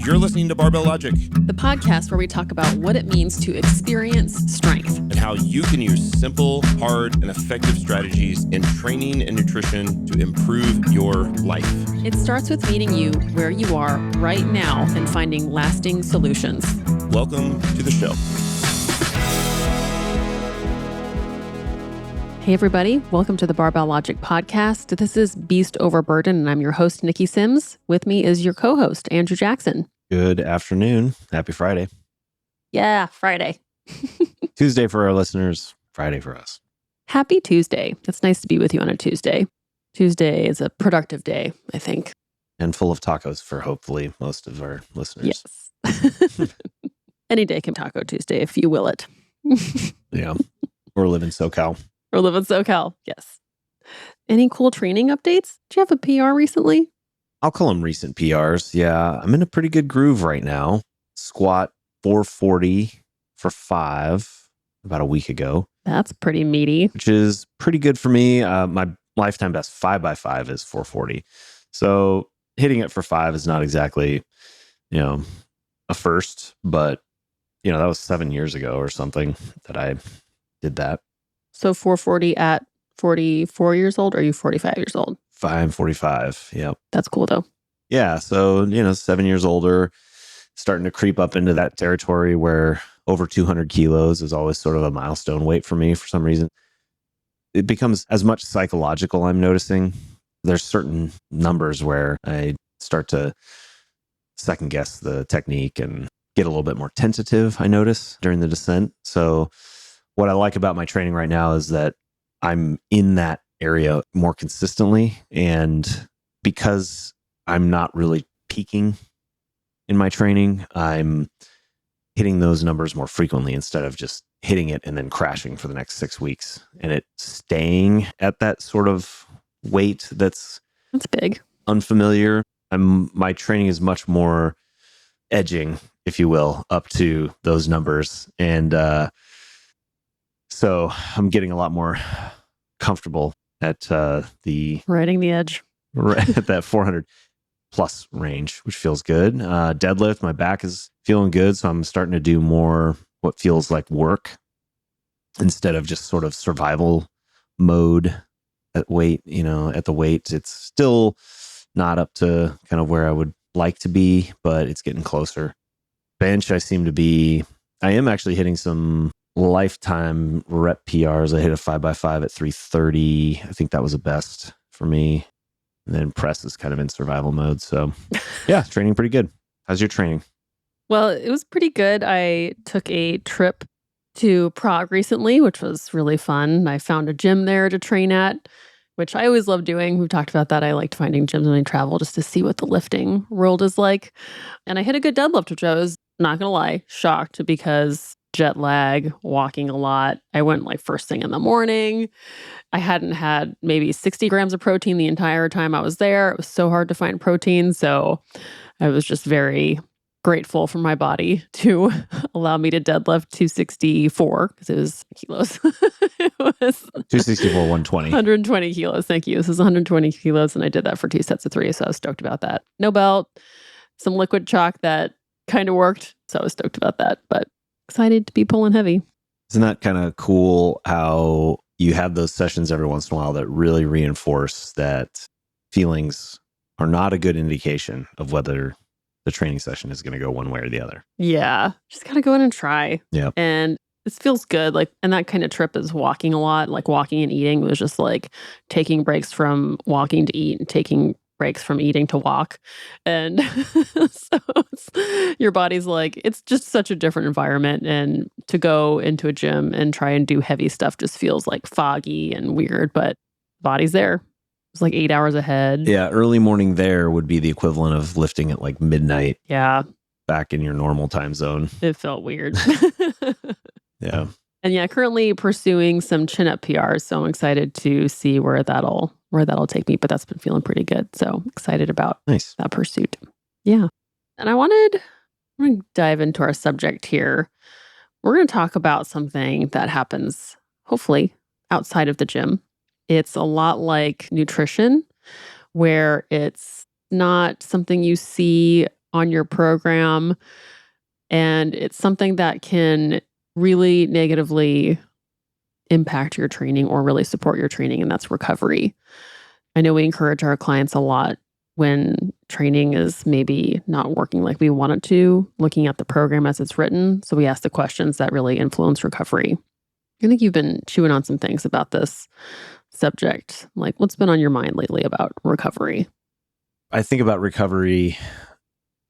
You're listening to Barbell Logic, the podcast where we talk about what it means to experience strength and how you can use simple, hard, and effective strategies in training and nutrition to improve your life. It starts with meeting you where you are right now and finding lasting solutions. Welcome to the show. Hey everybody, welcome to the Barbell Logic podcast. This is Beast Overburden, and I'm your host, Nikki Sims. With me is your co-host, Andrew Jackson. Good afternoon. Happy Friday. Yeah, Friday. Tuesday for our listeners, Friday for us. Happy Tuesday. It's nice to be with you on a Tuesday. Tuesday is a productive day, I think. And full of tacos for hopefully most of our listeners. Yes. Any day can Taco Tuesday if you will it. Yeah. Or live in SoCal. Or live in SoCal, yes. Any cool training updates? Did you have a PR recently? I'll call them recent PRs. Yeah. I'm in a pretty good groove right now. Squat 440 for 5 about a week ago. That's pretty meaty. Which is pretty good for me. My lifetime best 5x5 is 440. So hitting it for 5 is not exactly, a first, but, that was 7 years ago or something that I did that. So 440 at 44 years old, or are you 45 years old? I'm 45. Yep. That's cool though. Yeah. So, 7 years older, starting to creep up into that territory where over 200 kilos is always sort of a milestone weight for me for some reason. It becomes as much psychological, I'm noticing. There's certain numbers where I start to second guess the technique and get a little bit more tentative, I notice, during the descent. So what I like about my training right now is that I'm in that area more consistently. And because I'm not really peaking in my training, I'm hitting those numbers more frequently instead of just hitting it and then crashing for the next 6 weeks. And it staying at that sort of weight that's big, unfamiliar. My training is much more edging, if you will, up to those numbers. And so I'm getting a lot more comfortable at the riding the edge, at that 400 plus range, which feels good. Deadlift, my back is feeling good. So I'm starting to do more what feels like work instead of just sort of survival mode at weight, at the weight. It's still not up to kind of where I would like to be, but it's getting closer. Bench, I am actually hitting some lifetime rep PRs. I hit a 5x5 at 330. I think that was the best for me. And then press is kind of in survival mode. So yeah, training pretty good. How's your training? Well, it was pretty good. I took a trip to Prague recently, which was really fun. I found a gym there to train at, which I always love doing. We've talked about that. I liked finding gyms when I travel just to see what the lifting world is like. And I hit a good deadlift, which I was, not going to lie, shocked because jet lag, walking a lot. I went like first thing in the morning. I hadn't had maybe 60 grams of protein the entire time I was there. It was so hard to find protein. So I was just very grateful for my body to allow me to deadlift 264 because it was kilos. It was 264, 120. 120 kilos. Thank you. This is 120 kilos. And I did that for 2 sets of 3. So I was stoked about that. No belt, some liquid chalk that kind of worked. So I was stoked about that, but excited to be pulling heavy. Isn't that kind of cool how you have those sessions every once in a while that really reinforce that feelings are not a good indication of whether the training session is going to go one way or the other? Yeah. Just got to go in and try. Yeah. And it feels good. And that kind of trip is walking a lot, like walking and eating. It was just like taking breaks from walking to eat and taking breaks from eating to walk. And so your body's like, it's just such a different environment. And to go into a gym and try and do heavy stuff just feels like foggy and weird, but body's there. It's like 8 hours ahead. Yeah. Early morning there would be the equivalent of lifting at like midnight. Yeah. Back in your normal time zone. It felt weird. Yeah. And yeah, currently pursuing some chin-up PRs. So I'm excited to see where that'll take me. But that's been feeling pretty good. So excited about that pursuit. Yeah. And I want to dive into our subject here. We're going to talk about something that happens, hopefully, outside of the gym. It's a lot like nutrition, where it's not something you see on your program, and it's something that can really negatively impact your training or really support your training, and that's recovery. I know we encourage our clients a lot when training is maybe not working like we want it to, looking at the program as it's written. So we ask the questions that really influence recovery. I think you've been chewing on some things about this subject. Like, what's been on your mind lately about recovery? I think about recovery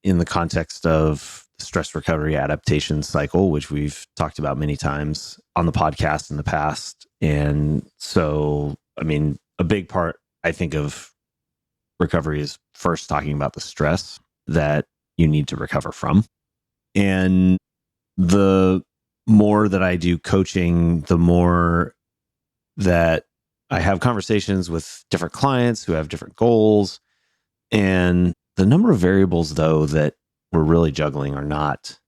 in the context of the stress recovery adaptation cycle, which we've talked about many times on the podcast in the past. And so, I mean, a big part, I think, of recovery is first talking about the stress that you need to recover from. And the more that I do coaching, the more that I have conversations with different clients who have different goals. And the number of variables, though, that we're really juggling are not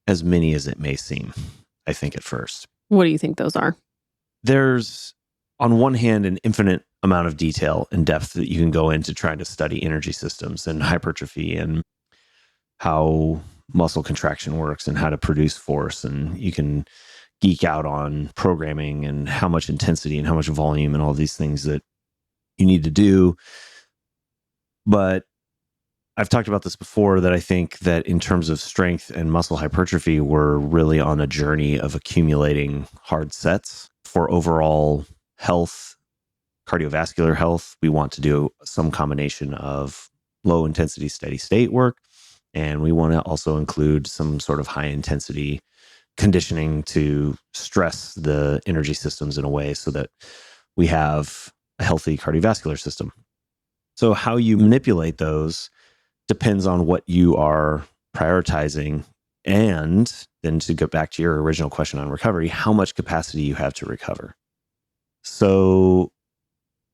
as many as it may seem, I think, at first. What do you think those are? There's, on one hand, an infinite amount of detail and depth that you can go into trying to study energy systems and hypertrophy and how muscle contraction works and how to produce force. And you can geek out on programming and how much intensity and how much volume and all these things that you need to do. But I've talked about this before, that I think that in terms of strength and muscle hypertrophy, we're really on a journey of accumulating hard sets for overall health, cardiovascular health. We want to do some combination of low intensity, steady state work. And we want to also include some sort of high intensity conditioning to stress the energy systems in a way so that we have a healthy cardiovascular system. So how you manipulate those depends on what you are prioritizing. And then to go back to your original question on recovery, how much capacity you have to recover. So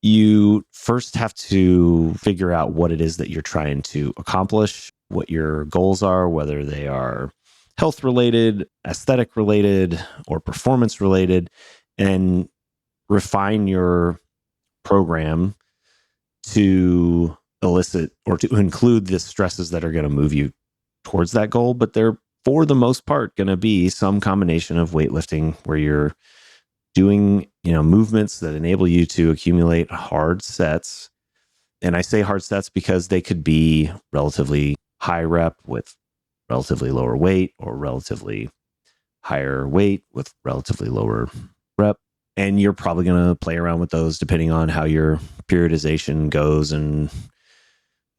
you first have to figure out what it is that you're trying to accomplish, what your goals are, whether they are health related, aesthetic related, or performance related, and refine your program to elicit or to include the stresses that are going to move you towards that goal. But they're, for the most part, going to be some combination of weightlifting where you're doing, movements that enable you to accumulate hard sets. And I say hard sets because they could be relatively high rep with relatively lower weight, or relatively higher weight with relatively lower rep. And you're probably going to play around with those depending on how your periodization goes and,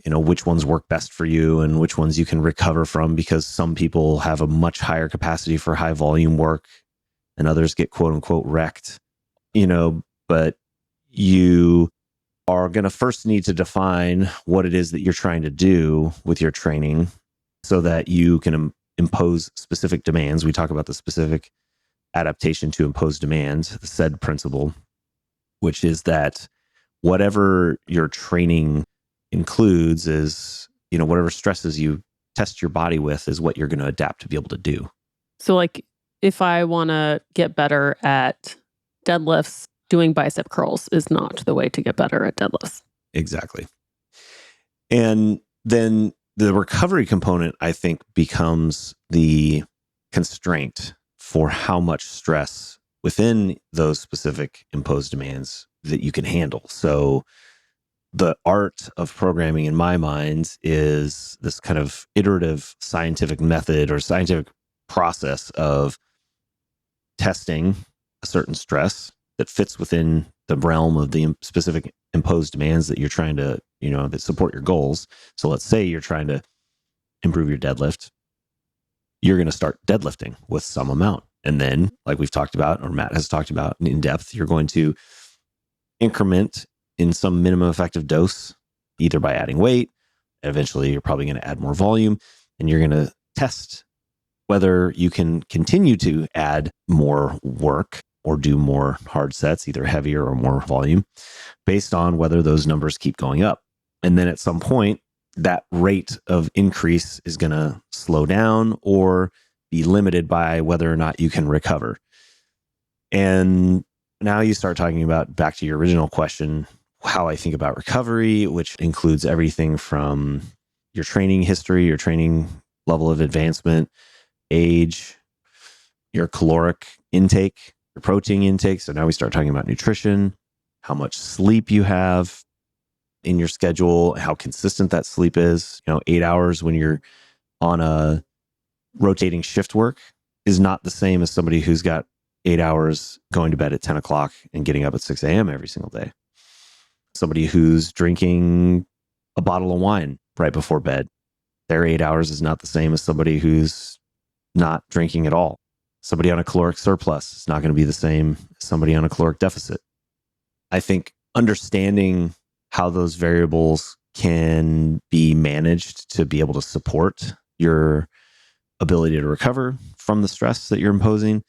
which ones work best for you and which ones you can recover from, because some people have a much higher capacity for high volume work and others get quote unquote wrecked, but you are going to first need to define what it is that you're trying to do with your training so that you can impose specific demands. We talk about the specific adaptation to impose demands, the SAID principle, which is that whatever your training includes is, whatever stresses you test your body with is what you're going to adapt to be able to do. So like if I want to get better at deadlifts, doing bicep curls is not the way to get better at deadlifts. Exactly. And then the recovery component, I think, becomes the constraint for how much stress within those specific imposed demands that you can handle. So the art of programming in my mind is this kind of iterative scientific method or scientific process of testing a certain stress that fits within the realm of the specific imposed demands that you're trying to, that support your goals. So let's say you're trying to improve your deadlift. You're going to start deadlifting with some amount. And then, like we've talked about, or Matt has talked about in depth, you're going to increment in some minimum effective dose, either by adding weight. Eventually, you're probably going to add more volume, and you're going to test whether you can continue to add more work or do more hard sets, either heavier or more volume, based on whether those numbers keep going up. And then at some point, that rate of increase is going to slow down or be limited by whether or not you can recover. And now you start talking about, back to your original question, how I think about recovery, which includes everything from your training history, your training level of advancement, age, your caloric intake, your protein intake. So now we start talking about nutrition, how much sleep you have in your schedule, how consistent that sleep is. 8 hours when you're on a rotating shift work is not the same as somebody who's got 8 hours going to bed at 10 o'clock and getting up at 6 a.m. every single day. Somebody who's drinking a bottle of wine right before bed, their 8 hours is not the same as somebody who's not drinking at all. Somebody on a caloric surplus is not going to be the same as somebody on a caloric deficit. I think understanding how those variables can be managed to be able to support your ability to recover from the stress that you're imposing,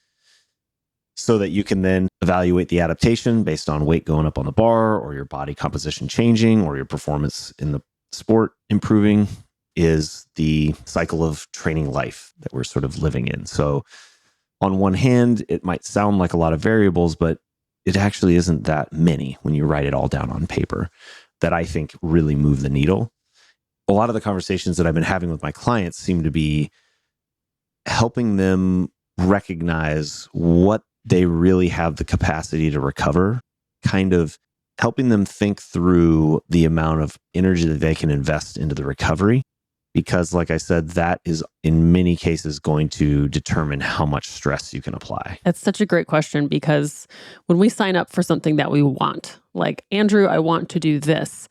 so that you can then evaluate the adaptation based on weight going up on the bar or your body composition changing or your performance in the sport improving, is the cycle of training life that we're sort of living in. So on one hand, it might sound like a lot of variables, but it actually isn't that many when you write it all down on paper that I think really move the needle. A lot of the conversations that I've been having with my clients seem to be helping them recognize what they really have the capacity to recover, kind of helping them think through the amount of energy that they can invest into the recovery. Because like I said, that is in many cases going to determine how much stress you can apply. That's such a great question, because when we sign up for something that we want, like, Andrew, I want to do this.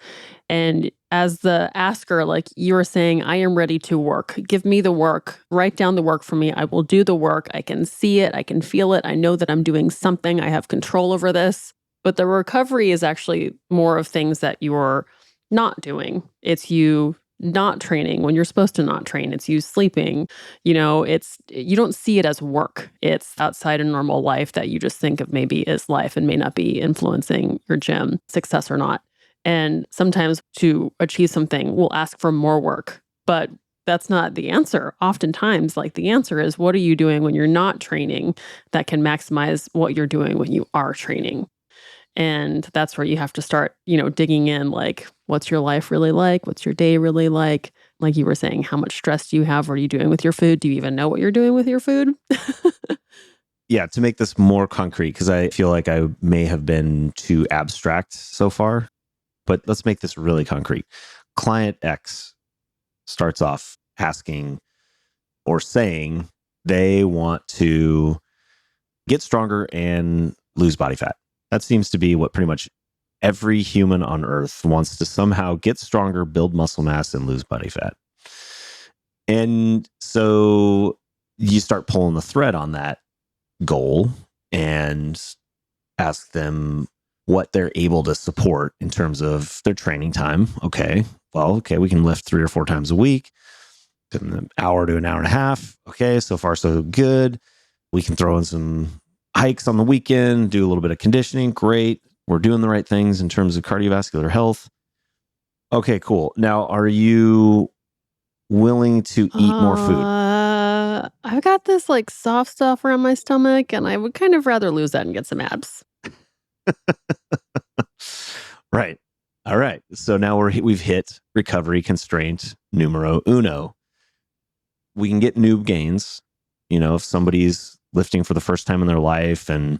And as the asker, like you were saying, I am ready to work. Give me the work. Write down the work for me. I will do the work. I can see it. I can feel it. I know that I'm doing something. I have control over this. But the recovery is actually more of things that you're not doing. It's you not training when you're supposed to not train. It's you sleeping. You don't see it as work. It's outside of normal life that you just think of maybe as life and may not be influencing your gym success or not. And sometimes to achieve something, we'll ask for more work, but that's not the answer. Oftentimes, like, the answer is, what are you doing when you're not training that can maximize what you're doing when you are training? And that's where you have to start, digging in, like, what's your life really like? What's your day really like? Like you were saying, how much stress do you have? What are you doing with your food? Do you even know what you're doing with your food? Yeah, to make this more concrete, because I feel like I may have been too abstract so far, but let's make this really concrete. Client X starts off asking or saying they want to get stronger and lose body fat. That seems to be what pretty much every human on earth wants, to somehow get stronger, build muscle mass, and lose body fat. And so you start pulling the thread on that goal and ask them what they're able to support in terms of their training time. Okay, we can lift 3 or 4 times a week, an hour to an hour and a half. Okay, so far so good. We can throw in some hikes on the weekend, do a little bit of conditioning. Great. We're doing the right things in terms of cardiovascular health. Okay, cool. Now, are you willing to eat more food? I've got this like soft stuff around my stomach, and I would kind of rather lose that and get some abs. Right. All right. So now we've hit recovery constraint numero uno. We can get noob gains. If somebody's lifting for the first time in their life and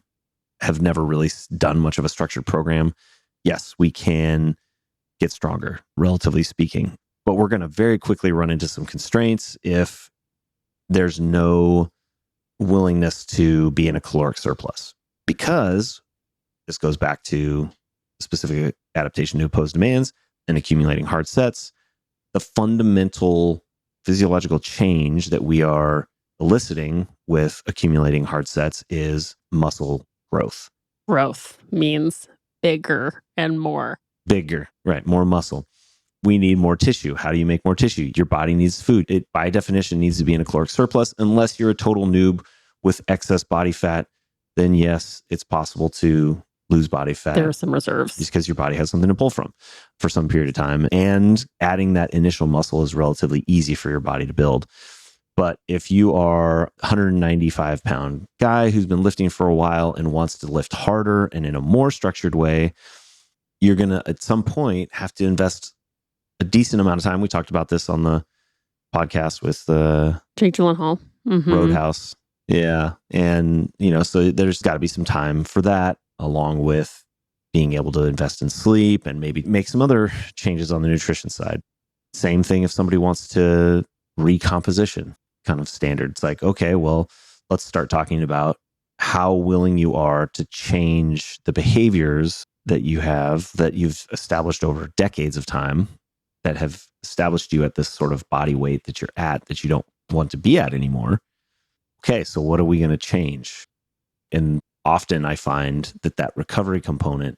have never really done much of a structured program, yes, we can get stronger, relatively speaking. But we're going to very quickly run into some constraints if there's no willingness to be in a caloric surplus, because this goes back to specific adaptation to opposed demands and accumulating hard sets. The fundamental physiological change that we are eliciting with accumulating hard sets is muscle growth. Growth means bigger and more. Bigger, right? More muscle. We need more tissue. How do you make more tissue? Your body needs food. It, by definition, needs to be in a caloric surplus. Unless you're a total noob with excess body fat, then yes, it's possible to lose body fat. There are some reserves. Just because your body has something to pull from for some period of time. And adding that initial muscle is relatively easy for your body to build. But if you are a 195-pound guy who's been lifting for a while and wants to lift harder and in a more structured way, you're going to, at some point, have to invest a decent amount of time. We talked about this on the podcast with Jake Gyllenhaal. Roadhouse. Yeah. And, so there's got to be some time for that, along with being able to invest in sleep and maybe make some other changes on the nutrition side. Same thing if somebody wants to recomposition, kind of standard. It's like, okay, well, let's start talking about how willing you are to change the behaviors that you've established over decades of time, that have established you at this sort of body weight that you're at, that you don't want to be at anymore. Okay, so what are we going to change? And often I find that recovery component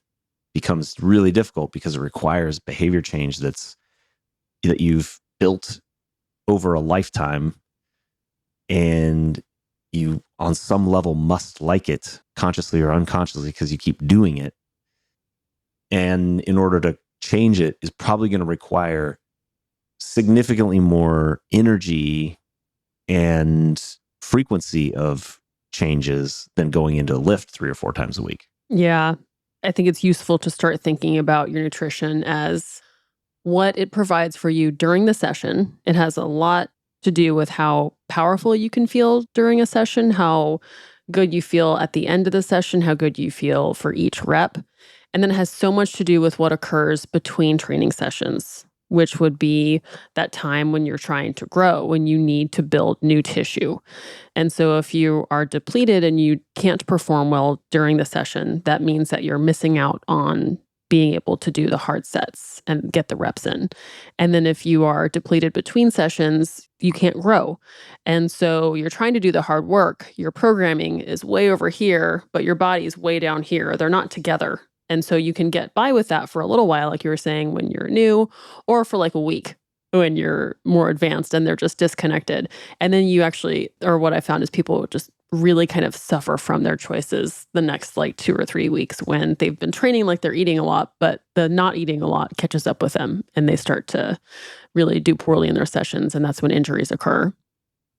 becomes really difficult because it requires behavior change that you've built over a lifetime, and you on some level must like it consciously or unconsciously because you keep doing it. And in order to change it is probably going to require significantly more energy and frequency of changes than going into a lift 3 or 4 times a week. Yeah. I think it's useful to start thinking about your nutrition as what it provides for you during the session. It has a lot to do with how powerful you can feel during a session, how good you feel at the end of the session, how good you feel for each rep. And then it has so much to do with what occurs between training sessions, which would be that time when you're trying to grow, when you need to build new tissue. And so if you are depleted and you can't perform well during the session, that means that you're missing out on being able to do the hard sets and get the reps in. And then if you are depleted between sessions, you can't grow. And so you're trying to do the hard work. Your programming is way over here, but your body's way down here. They're not together. And so you can get by with that for a little while, like you were saying, when you're new, or for like a week when you're more advanced and they're just disconnected. And then you actually, or what I found is people just really kind of suffer from their choices the next like 2 or 3 weeks when they've been training like they're eating a lot, but the not eating a lot catches up with them and they start to really do poorly in their sessions. And that's when injuries occur.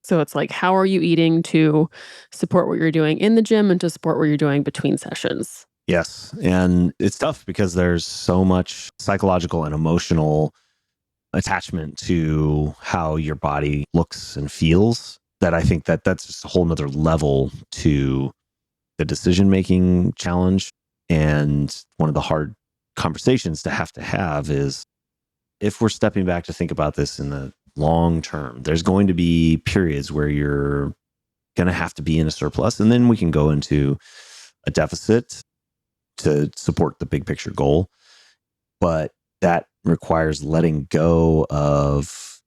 So it's like, how are you eating to support what you're doing in the gym and to support what you're doing between sessions? Yes. And it's tough because there's so much psychological and emotional attachment to how your body looks and feels that I think that's just a whole nother level to the decision-making challenge. And one of the hard conversations to have is, if we're stepping back to think about this in the long term, there's going to be periods where you're going to have to be in a surplus, and then we can go into a deficit to support the big picture goal. But that requires letting go of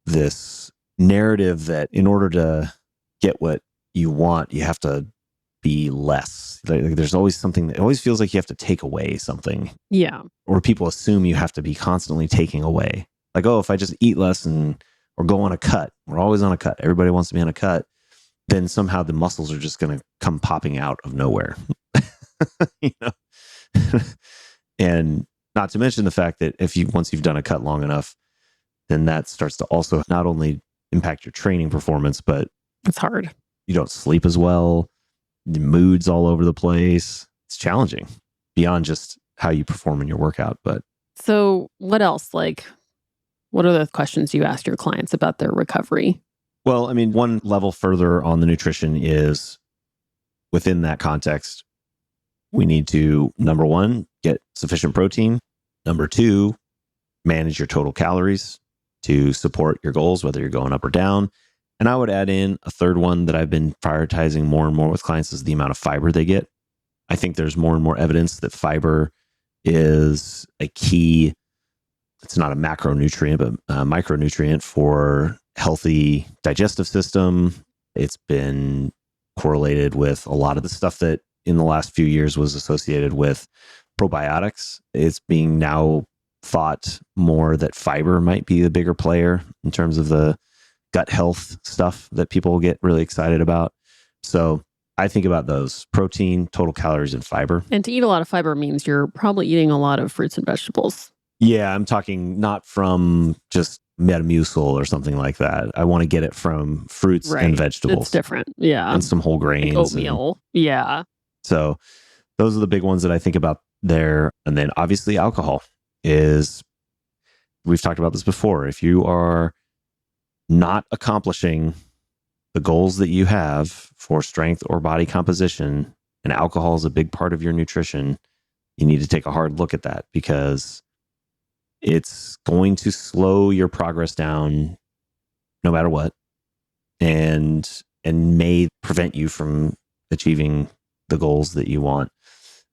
this narrative that in order to get what you want, you have to be less. Like, there's always something that always feels like you have to take away something. Yeah. Or people assume you have to be constantly taking away. Like, oh, if I just eat less or go on a cut, we're always on a cut. Everybody wants to be on a cut. Then somehow the muscles are just going to come popping out of nowhere. And not to mention the fact that once you've done a cut long enough, then that starts to also not only impact your training performance, but it's hard. You don't sleep as well. The mood's all over the place. It's challenging beyond just how you perform in your workout. But so what else? Like, what are the questions you ask your clients about their recovery? Well, I mean, one level further on the nutrition is within that context, we need to, number 1, get sufficient protein. Number 2, manage your total calories to support your goals, whether you're going up or down. And I would add in a third one that I've been prioritizing more and more with clients is the amount of fiber they get. I think there's more and more evidence that fiber is a key, it's not a macronutrient, but a micronutrient for healthy digestive system. It's been correlated with a lot of the stuff that in the last few years was associated with probiotics. It's being now thought more that fiber might be the bigger player in terms of the gut health stuff that people get really excited about. So I think about those: protein, total calories, and fiber. And to eat a lot of fiber means you're probably eating a lot of fruits and vegetables. Yeah, I'm talking not from just Metamucil or something like that. I want to get it from fruits and vegetables. It's different. Yeah. And some whole grains. Like oatmeal. Yeah. So those are the big ones that I think about there. And then obviously alcohol is we've talked about this before. If you are not accomplishing the goals that you have for strength or body composition, and alcohol is a big part of your nutrition, you need to take a hard look at that, because it's going to slow your progress down no matter what, and may prevent you from achieving the goals that you want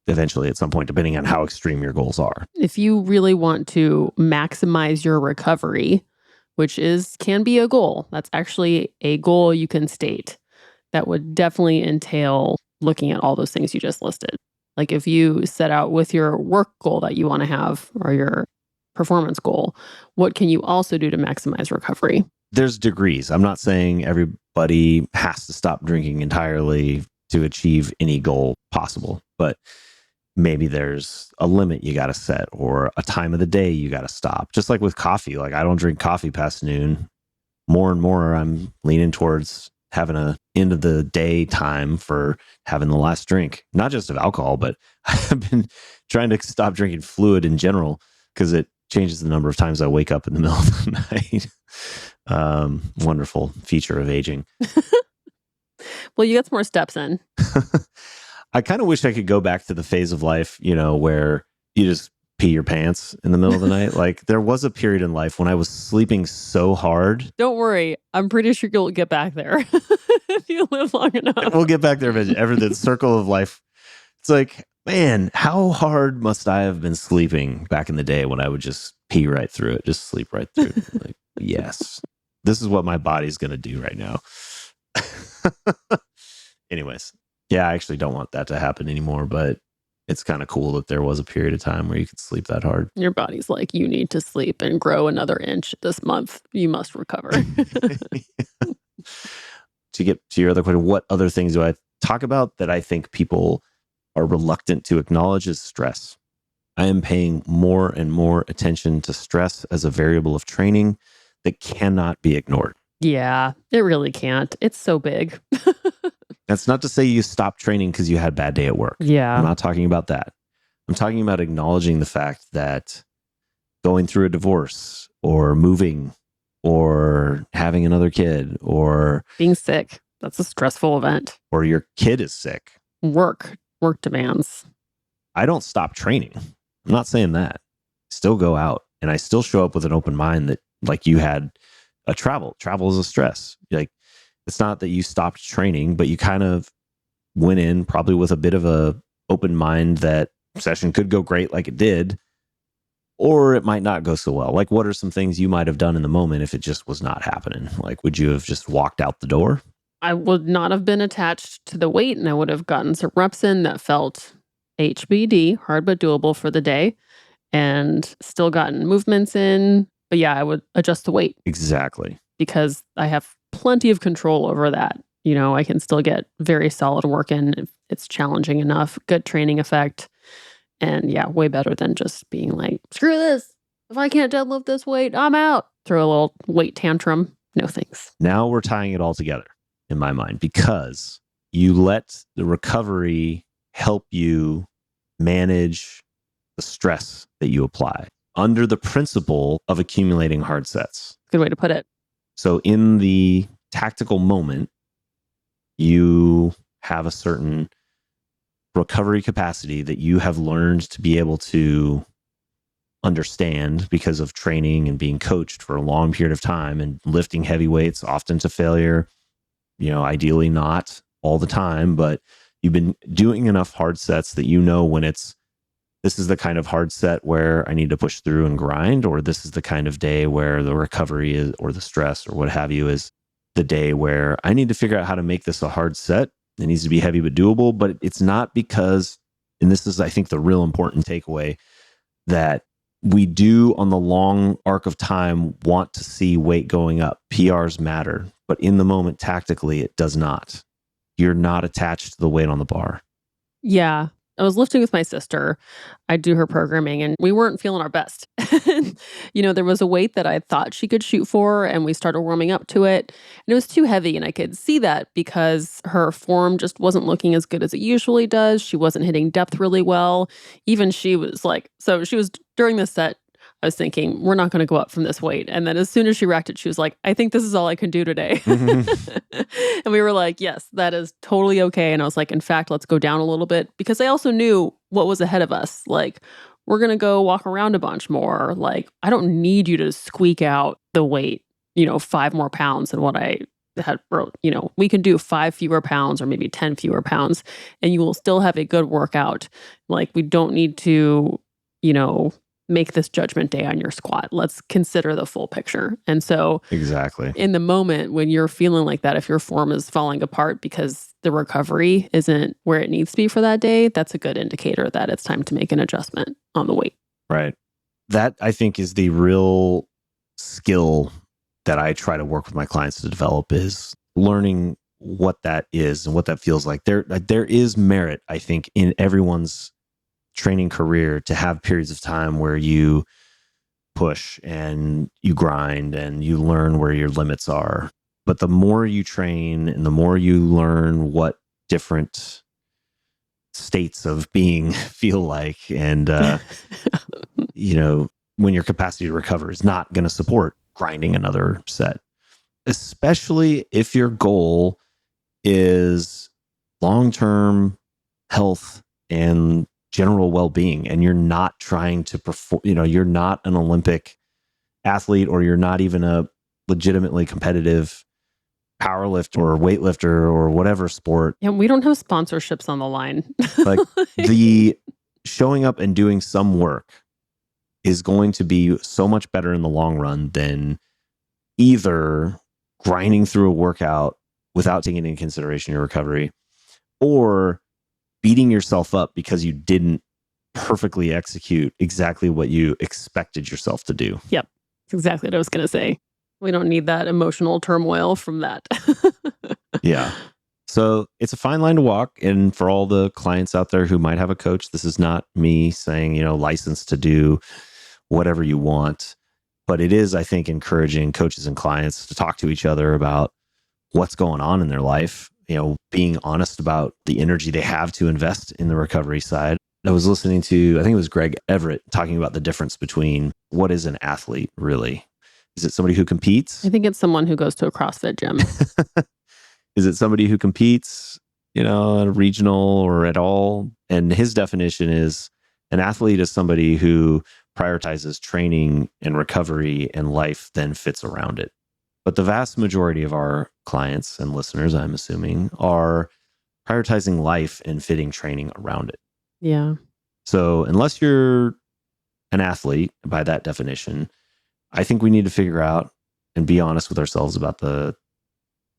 eventually at some point, depending on how extreme your goals are. If you really want to maximize your recovery, which can be a goal, that's actually a goal you can state. That would definitely entail looking at all those things you just listed. Like if you set out with your work goal that you want to have, or your performance goal, what can you also do to maximize recovery? There's degrees. I'm not saying everybody has to stop drinking entirely to achieve any goal possible, but maybe there's a limit you got to set, or a time of the day you got to stop. Just like with coffee, like I don't drink coffee past noon. More and more, I'm leaning towards having a end of the day time for having the last drink, not just of alcohol, but I've been trying to stop drinking fluid in general, because it changes the number of times I wake up in the middle of the night. Wonderful feature of aging. Well, you got some more steps in. I kind of wish I could go back to the phase of life, where you just pee your pants in the middle of the night. Like there was a period in life when I was sleeping so hard. Don't worry. I'm pretty sure you'll get back there if you live long enough. We'll get back there eventually. The circle of life. It's like, man, how hard must I have been sleeping back in the day when I would just pee right through it, just sleep right through it. Like, yes, this is what my body's going to do right now. Anyways. Yeah, I actually don't want that to happen anymore, but it's kind of cool that there was a period of time where you could sleep that hard. Your body's like, you need to sleep and grow another inch this month. You must recover. To get to your other question, what other things do I talk about that I think people are reluctant to acknowledge is stress. I am paying more and more attention to stress as a variable of training that cannot be ignored. Yeah, it really can't. It's so big. That's not to say you stop training because you had a bad day at work. Yeah. I'm not talking about that. I'm talking about acknowledging the fact that going through a divorce, or moving, or having another kid, or being sick, that's a stressful event. Or your kid is sick. Work demands. I don't stop training. I'm not saying that. Still go out, and I still show up with an open mind that, like you had a travel is a stress. Like, it's not that you stopped training, but you kind of went in probably with a bit of a open mind that session could go great like it did, or it might not go so well. Like, what are some things you might have done in the moment if it just was not happening? Like, would you have just walked out the door? I would not have been attached to the weight, and I would have gotten some reps in that felt HBD, hard but doable for the day, and still gotten movements in. But yeah, I would adjust the weight. Exactly. Because I have plenty of control over that. I can still get very solid work in if it's challenging enough, good training effect. And yeah, way better than just being like, screw this. If I can't deadlift this weight, I'm out. Throw a little weight tantrum. No thanks. Now we're tying it all together in my mind, because you let the recovery help you manage the stress that you apply under the principle of accumulating hard sets. Good way to put it. So in the tactical moment, you have a certain recovery capacity that you have learned to be able to understand because of training and being coached for a long period of time and lifting heavy weights, often to failure, ideally not all the time, but you've been doing enough hard sets that when this is the kind of hard set where I need to push through and grind, or this is the kind of day where the recovery is, or the stress or what have you, is the day where I need to figure out how to make this a hard set. It needs to be heavy but doable, but it's not because, and this is, I think, the real important takeaway, that we do on the long arc of time want to see weight going up. PRs matter, but in the moment, tactically, it does not. You're not attached to the weight on the bar. Yeah. I was lifting with my sister. I do her programming, and we weren't feeling our best. There was a weight that I thought she could shoot for, and we started warming up to it, and it was too heavy, and I could see that because her form just wasn't looking as good as it usually does. She wasn't hitting depth really well. Even she was like, so she was during this set, I was thinking, we're not going to go up from this weight. And then as soon as she racked it, she was like, I think this is all I can do today. And we were like, yes, that is totally okay. And I was like, in fact, let's go down a little bit, because I also knew what was ahead of us. Like, we're going to go walk around a bunch more. Like, I don't need you to squeak out the weight, 5 more pounds than what I had wrote. We can do 5 fewer pounds or maybe 10 fewer pounds, and you will still have a good workout. Like, we don't need to, make this judgment day on your squat. Let's consider the full picture. And so exactly, in the moment when you're feeling like that, if your form is falling apart because the recovery isn't where it needs to be for that day, that's a good indicator that it's time to make an adjustment on the weight. Right. That, I think, is the real skill that I try to work with my clients to develop, is learning what that is and what that feels like. There is merit, I think, in everyone's training career to have periods of time where you push and you grind and you learn where your limits are. But the more you train and the more you learn what different states of being feel like, and when your capacity to recover is not going to support grinding another set, especially if your goal is long-term health and general well-being, and you're not trying to perform, you're not an Olympic athlete, or you're not even a legitimately competitive powerlifter or weightlifter or whatever sport. And we don't have sponsorships on the line. Like, the showing up and doing some work is going to be so much better in the long run than either grinding through a workout without taking into consideration your recovery, or beating yourself up because you didn't perfectly execute exactly what you expected yourself to do. Yep. That's exactly what I was going to say. We don't need that emotional turmoil from that. Yeah. So it's a fine line to walk. And for all the clients out there who might have a coach, this is not me saying, license to do whatever you want. But it is, I think, encouraging coaches and clients to talk to each other about what's going on in their life, being honest about the energy they have to invest in the recovery side. I was listening to, I think it was Greg Everett, talking about the difference between what is an athlete really. Is it somebody who competes? I think it's someone who goes to a CrossFit gym. Is it somebody who competes, at a regional or at all? And his definition is, an athlete is somebody who prioritizes training and recovery, and life then fits around it. But the vast majority of our clients and listeners, I'm assuming, are prioritizing life and fitting training around it. Yeah. So unless you're an athlete by that definition, I think we need to figure out and be honest with ourselves about the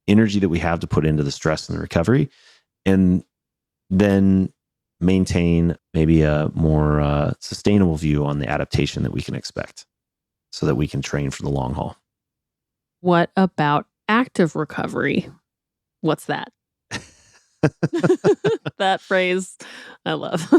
energy that we have to put into the stress and the recovery, and then maintain maybe a more sustainable view on the adaptation that we can expect, so that we can train for the long haul. What about active recovery? What's that? That phrase I love.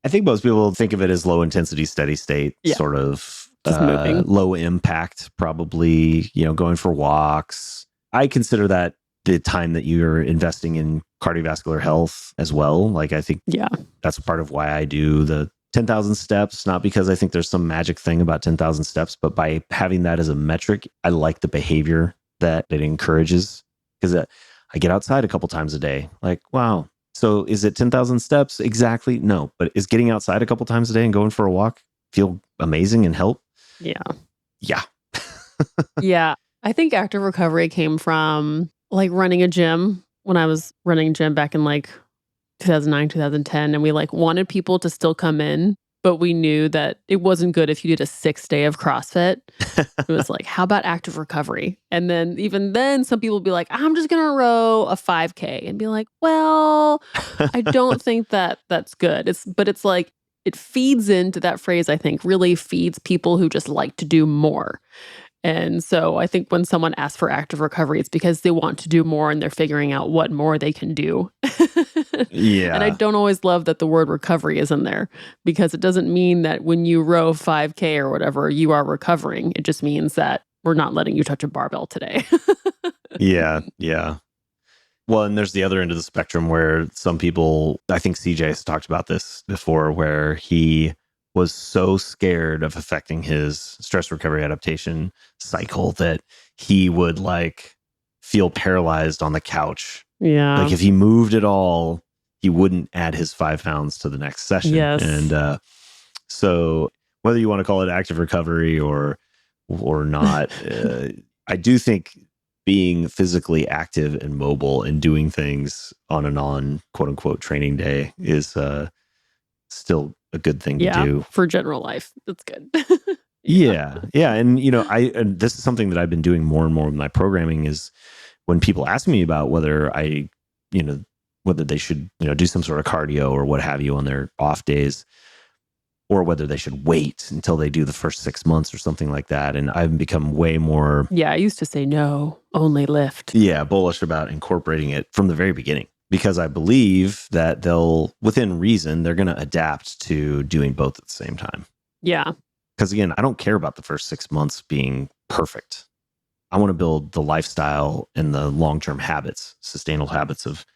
I think most people think of it as low intensity, steady state, sort of low impact, probably, going for walks. I consider that the time that you're investing in cardiovascular health as well. Like, I think that's part of why I do the 10,000 steps, not because I think there's some magic thing about 10,000 steps, but by having that as a metric, I like the behavior that it encourages, because I get outside a couple times a day. Like, wow. So is it 10,000 steps? Exactly. No, but is getting outside a couple times a day and going for a walk feel amazing and help? Yeah. Yeah. Yeah. I think active recovery came from like running a gym, when I was running gym back in like 2009, 2010. And we like wanted people to still come in, but we knew that it wasn't good if you did a 6-day of CrossFit. It was like, how about active recovery? And then even then some people would be like, I'm just going to row a 5K, and be like, well, I don't think that that's good. But it's like, it feeds into that phrase, I think, really feeds people who just like to do more. And so I think when someone asks for active recovery, it's because they want to do more and they're figuring out what more they can do. Yeah. And I don't always love that the word recovery is in there, because it doesn't mean that when you row 5K or whatever, you are recovering. It just means that we're not letting you touch a barbell today. Yeah. Yeah. Well, and there's the other end of the spectrum where some people, I think CJ has talked about this before, where he was so scared of affecting his stress recovery adaptation cycle that he would like feel paralyzed on the couch. Yeah. Like if he moved at all, he wouldn't add his 5 pounds to the next session. Yes. And so whether you want to call it active recovery or not, I do think being physically active and mobile and doing things on a non quote unquote training day is still a good thing to do for general life. That's good. Yeah. And and this is something that I've been doing more and more with my programming is when people ask me about whether whether they should, do some sort of cardio or what have you on their off days, or whether they should wait until they do the first 6 months or something like that. And I've become way more I used to say no, only lift. bullish about incorporating it from the very beginning, because I believe that within reason, they're going to adapt to doing both at the same time. Yeah. Because again, I don't care about the first 6 months being perfect. I want to build the lifestyle and the long-term habits, sustainable habits of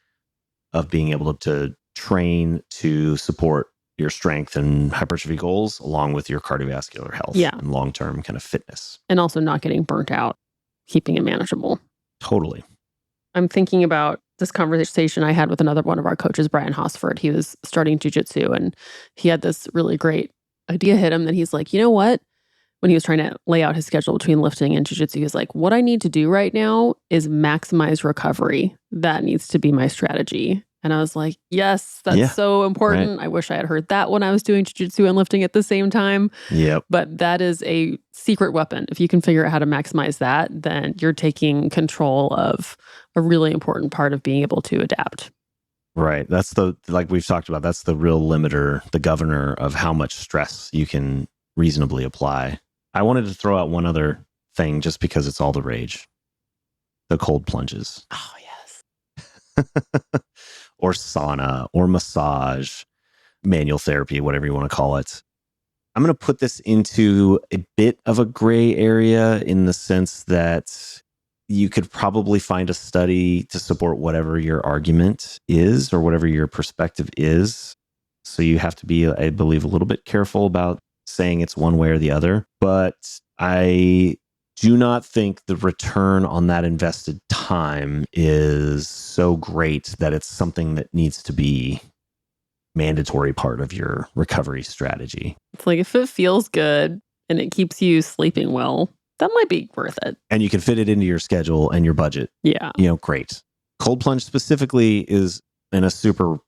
being able to train to support your strength and hypertrophy goals, along with your cardiovascular health and long-term kind of fitness. And also not getting burnt out, keeping it manageable. Totally. I'm thinking about this conversation I had with another one of our coaches, Brian Hosford. He was starting jiu-jitsu and he had this really great idea hit him that he's like, you know what? When he was trying to lay out his schedule between lifting and jiu-jitsu, he was like, what I need to do right now is maximize recovery. That needs to be my strategy. And I was like, yes, that's so important. Right. I wish I had heard that when I was doing jiu-jitsu and lifting at the same time. Yep. But that is a secret weapon. If you can figure out how to maximize that, then you're taking control of a really important part of being able to adapt. Right. That's like we've talked about, that's the real limiter, the governor of how much stress you can reasonably apply. I wanted to throw out one other thing just because it's all the rage. The cold plunges. Oh, yes. Or sauna or massage, manual therapy, whatever you want to call it. I'm going to put this into a bit of a gray area in the sense that you could probably find a study to support whatever your argument is or whatever your perspective is. So you have to be, I believe, a little bit careful about saying it's one way or the other. But I do not think the return on that invested time is so great that it's something that needs to be mandatory part of your recovery strategy. It's like if it feels good and it keeps you sleeping well, that might be worth it. And you can fit it into your schedule and your budget. Yeah. Great. Cold plunge specifically is in a super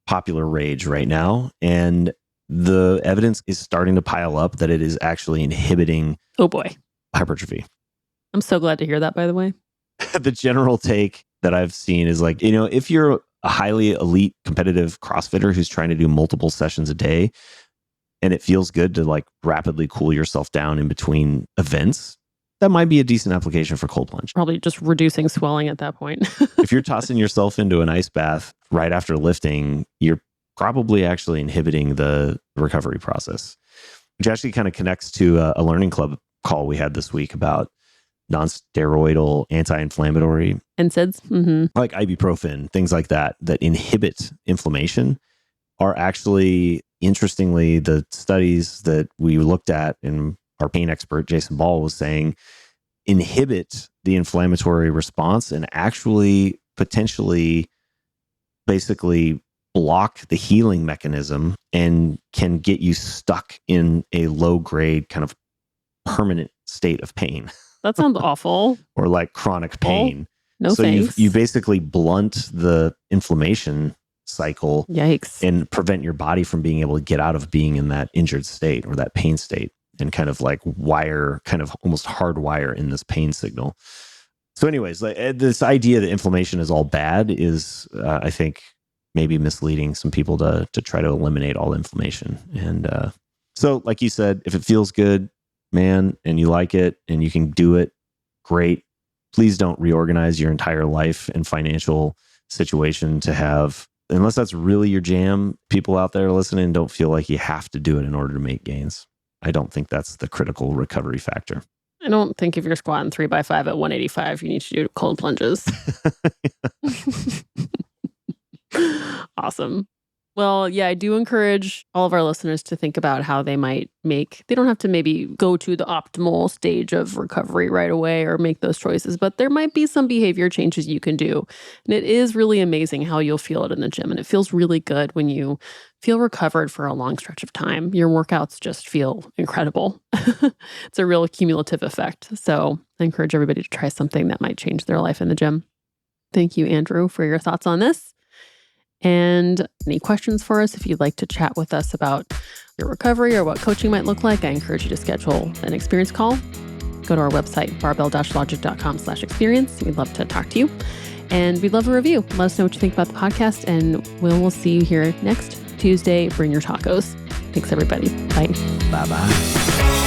popular rage right now. And the evidence is starting to pile up that it is actually inhibiting hypertrophy. I'm so glad to hear that, by the way. The general take that I've seen is like, if you're a highly elite competitive CrossFitter who's trying to do multiple sessions a day and it feels good to like rapidly cool yourself down in between events, that might be a decent application for cold plunge. Probably just reducing swelling at that point. If you're tossing yourself into an ice bath right after lifting, you're probably actually inhibiting the recovery process, which actually kind of connects to a learning club call we had this week about non-steroidal anti-inflammatory NSAIDs, like ibuprofen, things like that inhibit inflammation are actually, interestingly, the studies that we looked at and our pain expert Jason Ball was saying inhibit the inflammatory response and actually potentially basically block the healing mechanism and can get you stuck in a low grade kind of permanent state of pain. That sounds awful. Or like chronic pain. No so thanks. you basically blunt the inflammation cycle. Yikes. And prevent your body from being able to get out of being in that injured state or that pain state and kind of like almost hardwire in this pain signal. So anyways, like this idea that inflammation is all bad is, I think, maybe misleading some people to try to eliminate all inflammation. And so like you said, if it feels good, man, and you like it and you can do it, great. Please don't reorganize your entire life and financial situation to have, unless that's really your jam. People out there listening, don't feel like you have to do it in order to make gains. I don't think that's the critical recovery factor. I don't think if you're squatting 3x5 at 185, you need to do cold plunges. Awesome. Well, yeah, I do encourage all of our listeners to think about how they don't have to maybe go to the optimal stage of recovery right away or make those choices, but there might be some behavior changes you can do. And it is really amazing how you'll feel it in the gym. And it feels really good when you feel recovered for a long stretch of time. Your workouts just feel incredible. It's a real cumulative effect. So I encourage everybody to try something that might change their life in the gym. Thank you, Andrew, for your thoughts on this. And any questions for us, if you'd like to chat with us about your recovery or what coaching might look like, I encourage you to schedule an experience call. Go to our website, barbell-logic.com/experience. We'd love to talk to you. And we'd love a review. Let us know what you think about the podcast. And we'll see you here next Tuesday. Bring your tacos. Thanks, everybody. Bye. Bye-bye.